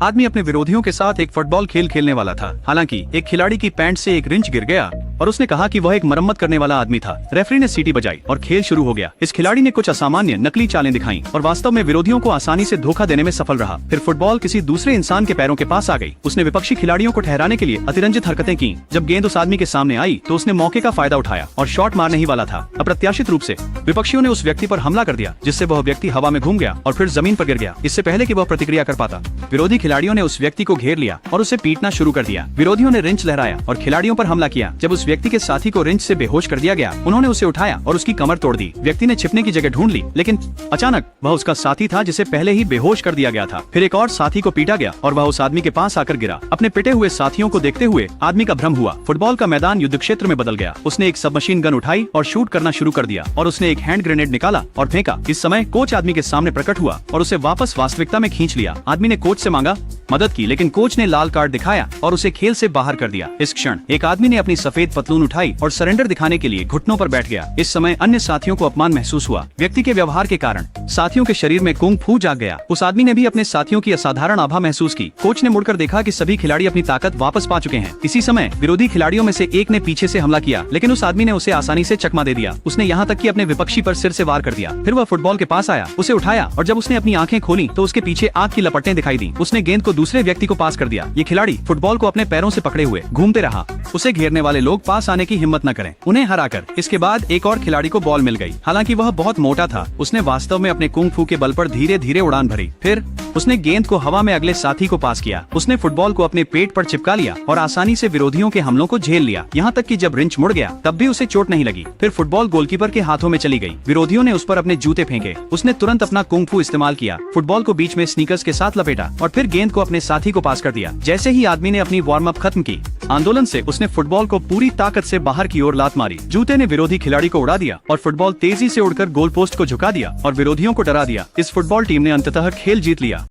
आदमी अपने विरोधियों के साथ एक फुटबॉल खेल खेलने वाला था। हालांकि एक खिलाड़ी की पैंट से एक रिंच गिर गया और उसने कहा कि वह एक मरम्मत करने वाला आदमी था। रेफरी ने सीटी बजाई और खेल शुरू हो गया। इस खिलाड़ी ने कुछ असामान्य नकली चालें दिखाई और वास्तव में विरोधियों को आसानी से धोखा देने में सफल रहा। फिर फुटबॉल किसी दूसरे इंसान के पैरों के पास आ गई। उसने विपक्षी खिलाड़ियों को ठहराने के लिए अतिरंजित हरकतें की। जब गेंद उस आदमी के सामने आई तो उसने मौके का फायदा उठाया और शॉट मारने ही वाला था। अप्रत्याशित रूप से विपक्षियों ने उस व्यक्ति पर हमला कर दिया, जिससे वह व्यक्ति हवा में घूम गया और फिर जमीन पर गिर गया, इससे पहले कि वह प्रतिक्रिया कर पाता। विरोधी खिलाड़ियों ने उस व्यक्ति को घेर लिया और उसे पीटना शुरू कर दिया। विरोधियों ने रिंच लहराया और खिलाड़ियों पर हमला किया। जब उस व्यक्ति के साथी को रिंच से बेहोश कर दिया गया, उन्होंने उसे उठाया और उसकी कमर तोड़ दी। व्यक्ति ने छिपने की जगह ढूंढ ली, लेकिन अचानक वह उसका साथी था जिसे पहले ही बेहोश कर दिया गया था। फिर एक और साथी को पीटा गया और वह उस आदमी के पास आकर गिरा। अपने पिटे हुए साथियों को देखते हुए आदमी का भ्रम हुआ। फुटबॉल का मैदान युद्ध क्षेत्र में बदल गया। उसने एक सबमशीन गन उठाई और शूट करना शुरू कर दिया और उसने एक हैंड ग्रेनेड निकाला और फेंका। इस समय कोच आदमी के सामने प्रकट हुआ और उसे वापस वास्तविकता में खींच लिया। आदमी ने कोच से मांगा मदद की, लेकिन कोच ने लाल कार्ड दिखाया और उसे खेल से बाहर कर दिया। इस क्षण एक आदमी ने अपनी सफेद पतलून उठाई और सरेंडर दिखाने के लिए घुटनों पर बैठ गया। इस समय अन्य साथियों को अपमान महसूस हुआ। व्यक्ति के व्यवहार के कारण साथियों के शरीर में कुंग फू जाग गया। उस आदमी ने भी अपने साथियों की असाधारण आभा महसूस की। कोच ने मुड़कर देखा कि सभी खिलाड़ी अपनी ताकत वापस पा चुके हैं। इसी समय विरोधी खिलाड़ियों में से एक ने पीछे से हमला किया, लेकिन उस आदमी ने उसे आसानी से चकमा दे दिया। उसने यहाँ तक कि अपने विपक्षी पर सिर से वार कर दिया। फिर वह फुटबॉल के पास आया, उसे उठाया और जब उसने अपनी आंखें खोली तो उसके पीछे आग की लपटें दिखाई दी। उसने गेंद को दूसरे व्यक्ति को पास कर दिया। ये खिलाड़ी फुटबॉल को अपने पैरों से पकड़े हुए घूमते रहा। उसे घेरने वाले लोग पास आने की हिम्मत न करें, उन्हें हराकर। इसके बाद एक और खिलाड़ी को बॉल मिल गई। हालांकि वह बहुत मोटा था। उसने वास्तव में अपने कुंग फू के बल पर धीरे धीरे उड़ान भरी। फिर उसने गेंद को हवा में अगले साथी को पास किया। उसने फुटबॉल को अपने पेट पर चिपका लिया और आसानी से विरोधियों के हमलों को झेल लिया। यहाँ तक कि जब रिंच मुड़ गया तब भी उसे चोट नहीं लगी। फिर फुटबॉल गोलकीपर के हाथों में चली गई। विरोधियों ने उस पर अपने जूते फेंके। उसने तुरंत अपना कुंग फू इस्तेमाल किया, फुटबॉल को बीच में स्नीकर्स के साथ लपेटा और फिर गेंद को अपने साथी को पास कर दिया। जैसे ही आदमी ने अपनी वार्म अप खत्म की, आंदोलन से उसने फुटबॉल को पूरी ताकत से बाहर की ओर लात मारी। जूते ने विरोधी खिलाड़ी को उड़ा दिया और फुटबॉल तेजी से उड़कर गोल पोस्ट को झुका दिया और विरोधियों को डरा दिया। इस फुटबॉल टीम ने अंततः खेल जीत लिया।